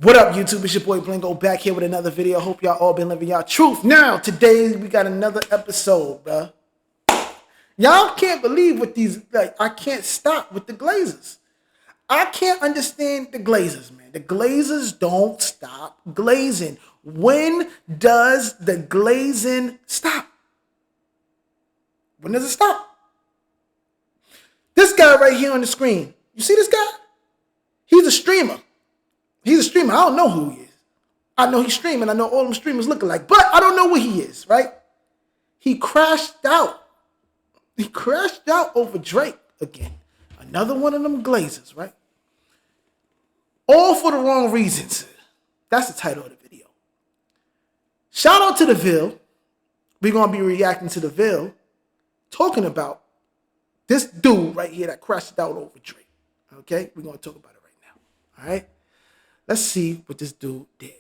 What up, YouTube? It's your boy Blingo back here with another video. Hope y'all all been living y'all truth. Now, today we got another episode, bruh. Y'all can't believe what these, I can't stop with the Glazers. I can't understand the Glazers, man. The Glazers don't stop glazing. When does the glazing stop? When does it stop? This guy right here on the screen, you see this guy? He's a streamer. He's a streamer. I don't know who he is. I know he's streaming. I know all them streamers look alike, but I don't know what he is, right? He crashed out. He crashed out over Drake again. Another one of them Glazers, right? All for the wrong reasons. That's the title of the video. Shout out to the Ville. We're going to be reacting to the Ville, talking about this dude right here that crashed out over Drake. Okay? We're going to talk about it right now. All right? Let's see what this dude did.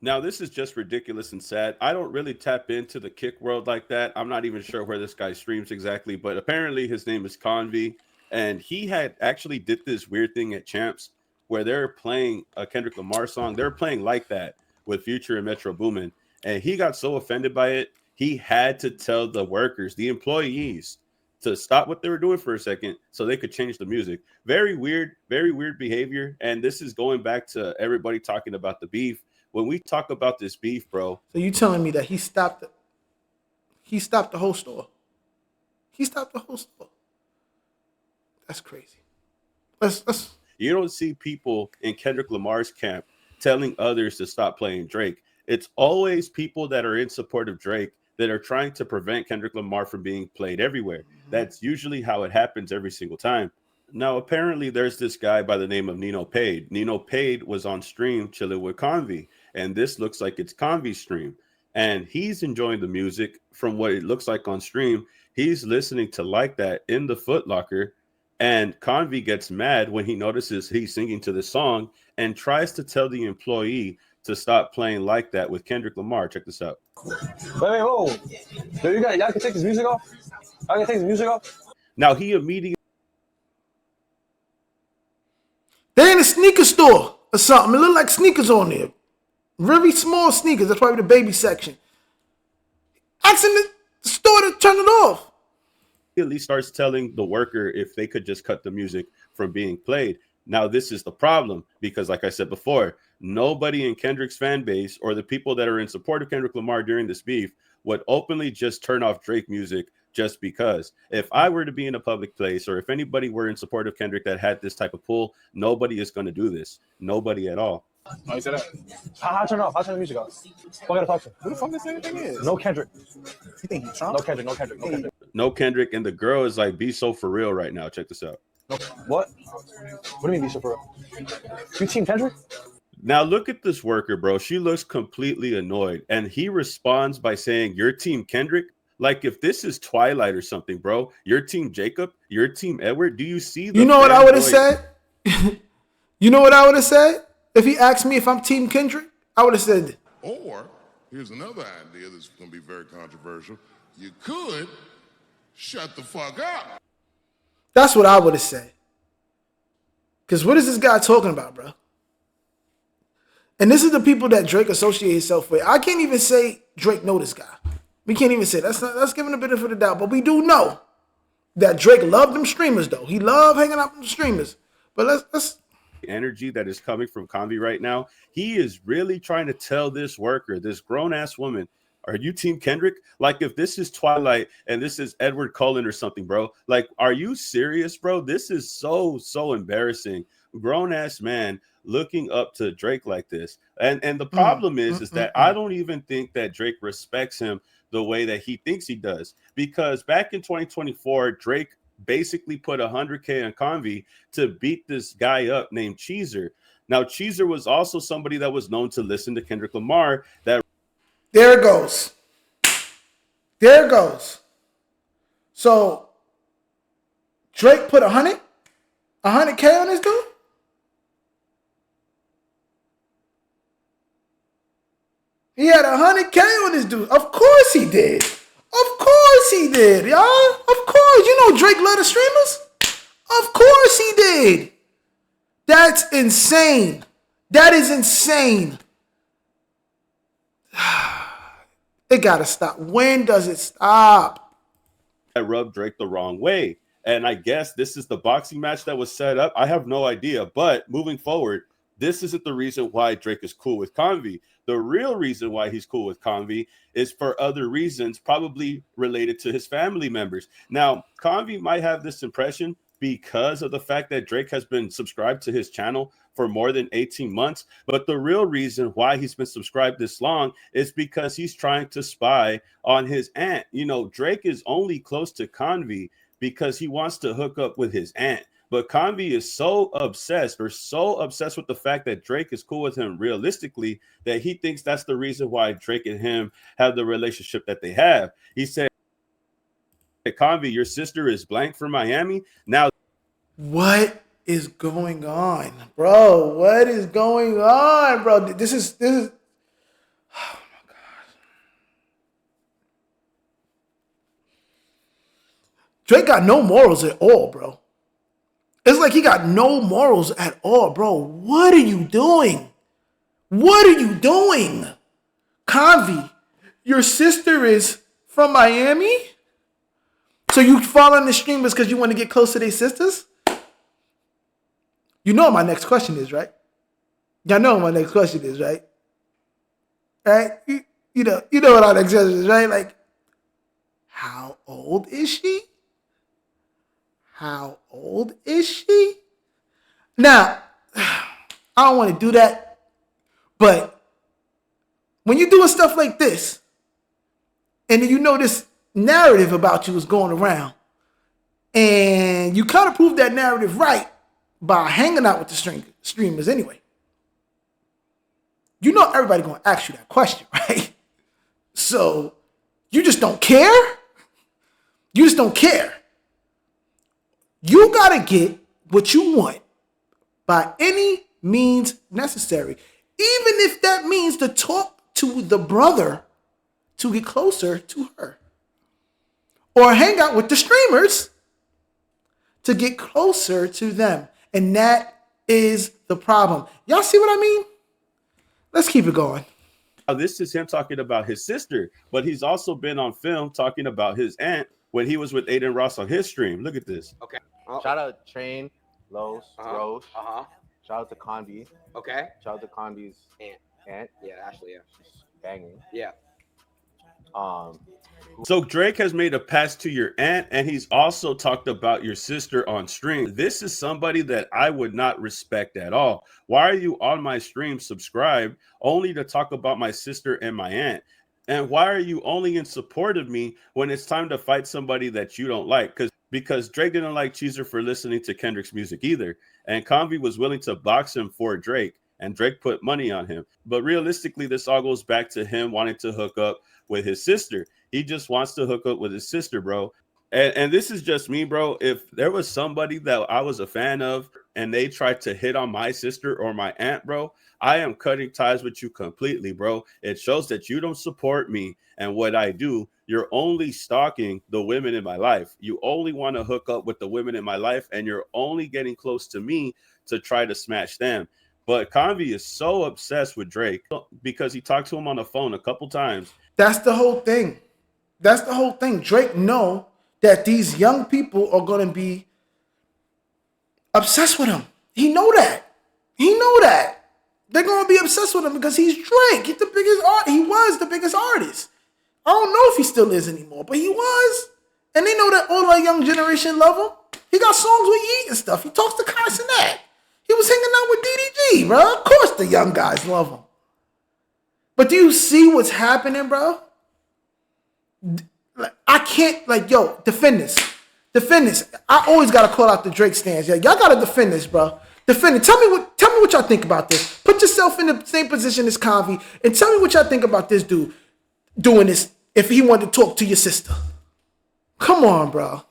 Now, this is just ridiculous and sad. I don't really tap into the kick world like that. I'm not even sure where this guy streams exactly, but apparently his name is Convy, and he had actually did this weird thing at Champs where they're playing a Kendrick Lamar song. They're playing Like That with Future and Metro Boomin, and he got so offended by it, he had to tell the workers, the employees, to stop what they were doing for a second so they could change the music. Very weird behavior. And this is going back to everybody talking about the beef. When we talk about this beef, bro. So you telling me that he stopped the whole store? He stopped the whole store. That's crazy. Let's You don't see people in Kendrick Lamar's camp telling others to stop playing Drake. It's always people that are in support of Drake that are trying to prevent Kendrick Lamar from being played everywhere. That's usually how it happens every single time. Now, apparently, there's this guy by the name of Nino Pade. Nino Pade was on stream chilling with Convy, and this looks like it's Convy's stream. And he's enjoying the music from what it looks like on stream. He's listening to Like That in the Foot Locker, and Convy gets mad when he notices he's singing to the song and tries to tell the employee to stop playing Like That with Kendrick Lamar. Check this out. Wait, whoa. Yo, y'all can take this music off? Y'all can take this music off? Now, he immediately... They're in a sneaker store or something. It look like sneakers on there. Very small sneakers. That's probably the baby section. Asking the store to turn it off. He at least starts telling the worker if they could just cut the music from being played. Now, this is the problem because, like I said before, nobody in Kendrick's fan base or the people that are in support of Kendrick Lamar during this beef would openly just turn off Drake music just because. If I were to be in a public place or if anybody were in support of Kendrick that had this type of pull, nobody is going to do this. Nobody at all. Oh, you said that? How turn off? How turn the music off? What gotta talk to? Who the fuck this anything is? No Kendrick. You think he's Trump? No Kendrick. No Kendrick. No Kendrick. No Kendrick, and the girl is like, be so for real right now. Check this out. No. What? What do you mean, be so for real? You team Kendrick? Now look at this worker, bro. She looks completely annoyed, and he responds by saying, "Your team Kendrick." Like if this is Twilight or something, bro. Your team Jacob, your team Edward. Do you see? You know what I would have said? You know what I would have said if he asked me if I'm team Kendrick? I would have said. Or here's another idea that's going to be very controversial. You could shut the fuck up. That's what I would have said. Because what is this guy talking about, bro? And this is the people that Drake associates himself with. I can't even say Drake know this guy. We can't even say that's giving a benefit of the doubt. But we do know that Drake loved them streamers, though. He loved hanging out with the streamers. But let's energy that is coming from Convy right now. He is really trying to tell this worker, this grown-ass woman, are you team Kendrick? Like if this is Twilight and this is Edward Cullen or something, bro. Like, are you serious, bro? This is so embarrassing. Grown-ass man looking up to Drake like this. And the problem is that I don't even think that Drake respects him the way that he thinks he does. Because back in 2024, Drake basically put 100K on Convy to beat this guy up named Cheezer. Now, Cheezer was also somebody that was known to listen to Kendrick Lamar. There it goes. There it goes. So Drake put 100K on this dude? He had 100K on this dude. Of course he did. Of course he did, y'all. Of course. You know Drake love the streamers. Of course he did. That's insane. That is insane. It gotta stop. When does it stop? That rubbed Drake the wrong way. And I guess this is the boxing match that was set up. I have no idea. But moving forward, this isn't the reason why Drake is cool with Convy. The real reason why he's cool with Convy is for other reasons, probably related to his family members. Now, Convy might have this impression because of the fact that Drake has been subscribed to his channel for more than 18 months. But the real reason why he's been subscribed this long is because he's trying to spy on his aunt. You know, Drake is only close to Convy because he wants to hook up with his aunt. But Convy is so obsessed with the fact that Drake is cool with him realistically that he thinks that's the reason why Drake and him have the relationship that they have. He said, Convy, your sister is blank from Miami. Now, what is going on, bro? What is going on, bro? This is oh my God. Drake got no morals at all, bro. It's like he got no morals at all, bro. What are you doing? What are you doing? Convy, your sister is from Miami? So you following the streamers because you want to get close to their sisters? You know what my next question is, right? Y'all know what my next question is, right? Right? You know what our next question is, right? Like, how old is she? How old is she? Now, I don't want to do that, but when you're doing stuff like this, and you know this narrative about you is going around, and you kind of prove that narrative right by hanging out with the streamers anyway, you know everybody going to ask you that question, right? So you just don't care? You just don't care. You got to get what you want by any means necessary, even if that means to talk to the brother to get closer to her, or hang out with the streamers to get closer to them. And that is the problem. Y'all see what I mean? Let's keep it going. now this is him talking about his sister, but he's also been on film talking about his aunt when he was with Aiden Ross on his stream. Look at this. Okay. Shout out Train, Los, Rose. Uh-huh. Shout out to Convy. Okay. Shout out to Convy's aunt. Yeah, Ashley, yeah. She's banging. Yeah. So Drake has made a pass to your aunt, and he's also talked about your sister on stream. This is somebody that I would not respect at all. Why are you on my stream subscribed only to talk about my sister and my aunt? And why are you only in support of me when it's time to fight somebody that you don't like? Because Drake didn't like Cheezer for listening to Kendrick's music either. And Convy was willing to box him for Drake, and Drake put money on him. But realistically, this all goes back to him wanting to hook up with his sister. He just wants to hook up with his sister, bro. And this is just me, bro. If there was somebody that I was a fan of and they tried to hit on my sister or my aunt, bro, I am cutting ties with you completely, bro. It shows that you don't support me and what I do. You're only stalking the women in my life. You only want to hook up with the women in my life, and you're only getting close to me to try to smash them. But Convy is so obsessed with Drake because he talked to him on the phone a couple times. That's the whole thing. That's the whole thing. Drake know that these young people are going to be obsessed with him. He know that. He know that. They're going to be obsessed with him because he's Drake. He's the biggest He was the biggest artist. I don't know if he still is anymore, but he was. And they know that all our young generation love him. He got songs with Yeet and stuff. He talks to Kai Cenat. He was hanging out with DDG, bro. Of course the young guys love him. But do you see what's happening, bro? I can't, defend this. Defend this. I always got to call out the Drake stands. Yeah, y'all got to defend this, bro. Defend it. Tell me what y'all think about this. Put yourself in the same position as Convy and tell me what y'all think about this dude doing this if he wanted to talk to your sister. Come on, bro.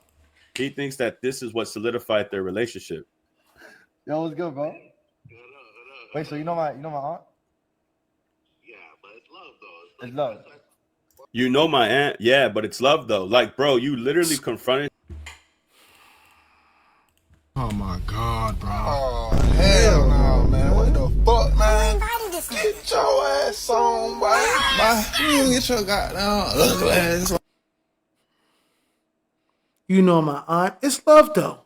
He thinks that this is what solidified their relationship. Yo, what's good, bro? Wait, so you know my aunt? Yeah, but it's love, though. It's love. You know my aunt, yeah, but it's love though. Like, bro, you literally confronted. Oh my God, bro. Oh, hell no, man. What the fuck, man? Get your ass on, boy. You get your goddamn ugly ass on. You know my aunt. It's love though.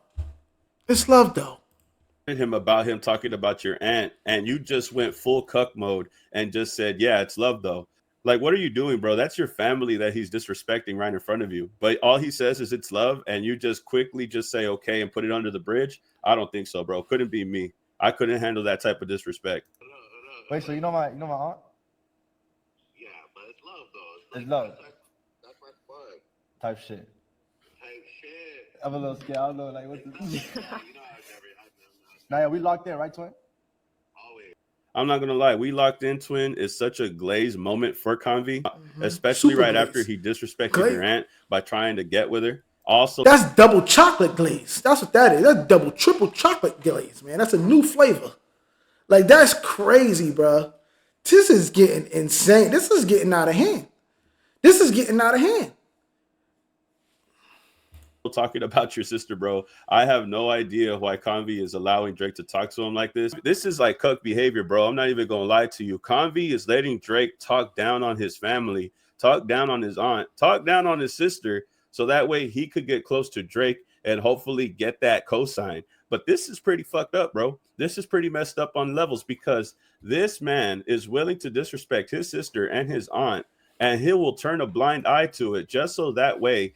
It's love though. Him about him talking about your aunt, and you just went full cuck mode and just said, yeah, it's love though. Like, what are you doing, bro? That's your family that he's disrespecting right in front of you. But all he says is it's love, and you just quickly just say okay and put it under the bridge. I don't think so, bro. Couldn't be me. I couldn't handle that type of disrespect. Wait, so you know my aunt? Yeah, but it's love though. It's love. That's like fun. Type shit. Type shit. I'm a little scared. I don't know, like, what the... You know, I've never. Nah, yeah, we locked in, right, twin? Always. I'm not gonna lie, we locked in, twin. Is such a glazed moment for Convy, especially Super right glazed. after he disrespected Glaze. your aunt by trying to get with her. Also, That's double chocolate glaze. That's what that is. That's double, triple chocolate glaze, man. That's a new flavor. Like, that's crazy, bro. This is getting insane. This is getting out of hand. This is getting out of hand. talking about your sister, bro. I have no idea why Convy is allowing Drake to talk to him like this. This is like cuck behavior, bro. I'm not even gonna lie to you. Convy is letting Drake talk down on his family, talk down on his aunt, talk down on his sister, so that way he could get close to Drake and hopefully get that cosign. But this is pretty fucked up, bro. This is pretty messed up on levels, because this man is willing to disrespect his sister and his aunt, and he will turn a blind eye to it just so that way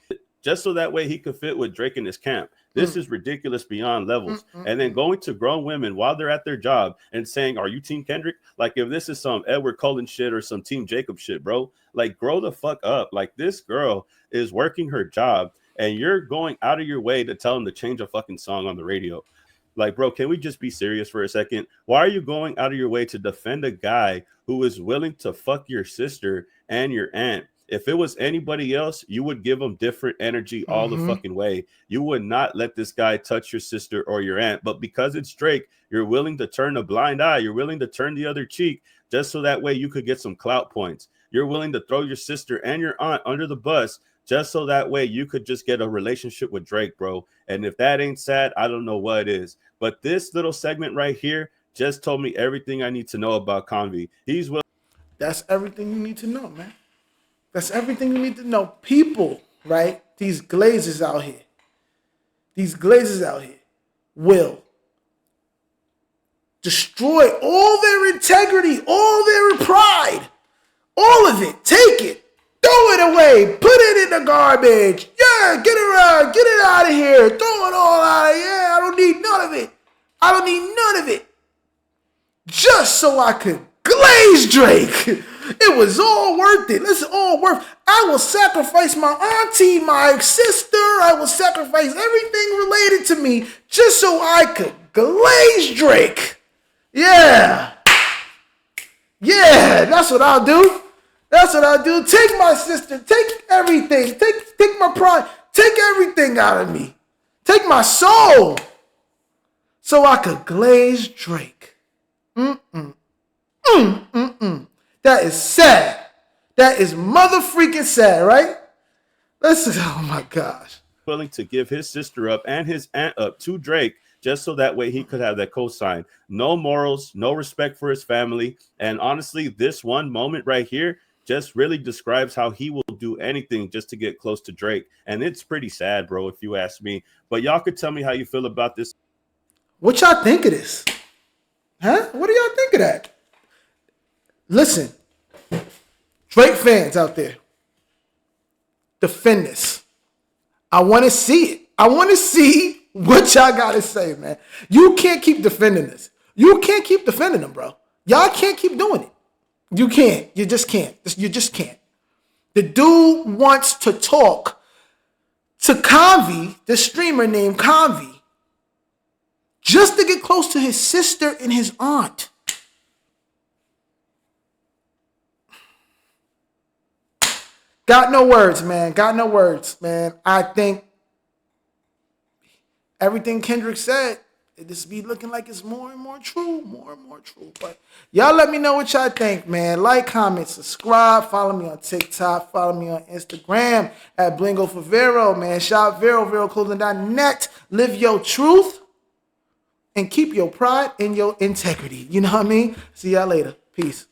he could fit with Drake in his camp. This is ridiculous beyond levels. And then going to grown women while they're at their job and saying, are you Team Kendrick? Like, if this is some Edward Cullen shit or some Team Jacob shit, bro, like, grow the fuck up. Like, this girl is working her job and you're going out of your way to tell him to change a fucking song on the radio. Like, bro, can we just be serious for a second? Why are you going out of your way to defend a guy who is willing to fuck your sister and your aunt? If it was anybody else, you would give them different energy all the fucking way. You would not let this guy touch your sister or your aunt. But because it's Drake, you're willing to turn a blind eye. You're willing to turn the other cheek just so that way you could get some clout points. You're willing to throw your sister and your aunt under the bus just so that way you could just get a relationship with Drake, bro. And if that ain't sad, I don't know what is. But this little segment right here just told me everything I need to know about Convy. He's willing. That's everything you need to know, man. That's everything you need to know. People, right? These glazers out here will destroy all their integrity, all their pride, all of it. Take it, throw it away, put it in the garbage. Yeah, get it out of here, throw it all out of here. I don't need none of it. Just so I could glaze Drake. It was all worth it. Listen, all worth. I will sacrifice my auntie, my sister. I will sacrifice everything related to me just so I could glaze Drake. Yeah, that's what I'll do. Take my sister. Take everything. Take my pride. Take everything out of me. Take my soul so I could glaze Drake. That is sad. That is mother freaking sad, right? Listen, oh my gosh. Willing to give his sister up and his aunt up to Drake just so that way he could have that cosign. No morals, no respect for his family. And honestly, this one moment right here just really describes how he will do anything just to get close to Drake. And it's pretty sad, bro, if you ask me. But y'all could tell me how you feel about this. What y'all think of this? Huh? What do y'all think of that? Listen, Drake fans out there, defend this. I want to see it. I want to see what y'all got to say, man. You can't keep defending this. You can't keep defending them, bro. Y'all can't keep doing it. You can't. You just can't. You just can't. The dude wants to talk to Convy, the streamer named Convy, just to get close to his sister and his aunt. Got no words, man. I think everything Kendrick said, this be looking like it's more and more true. But y'all let me know what y'all think, man. Like, comment, subscribe. Follow me on TikTok. Follow me on Instagram at Blingo for Vero, man. Shop Vero, VeroClothing.net. Live your truth and keep your pride and your integrity. You know what I mean? See y'all later. Peace.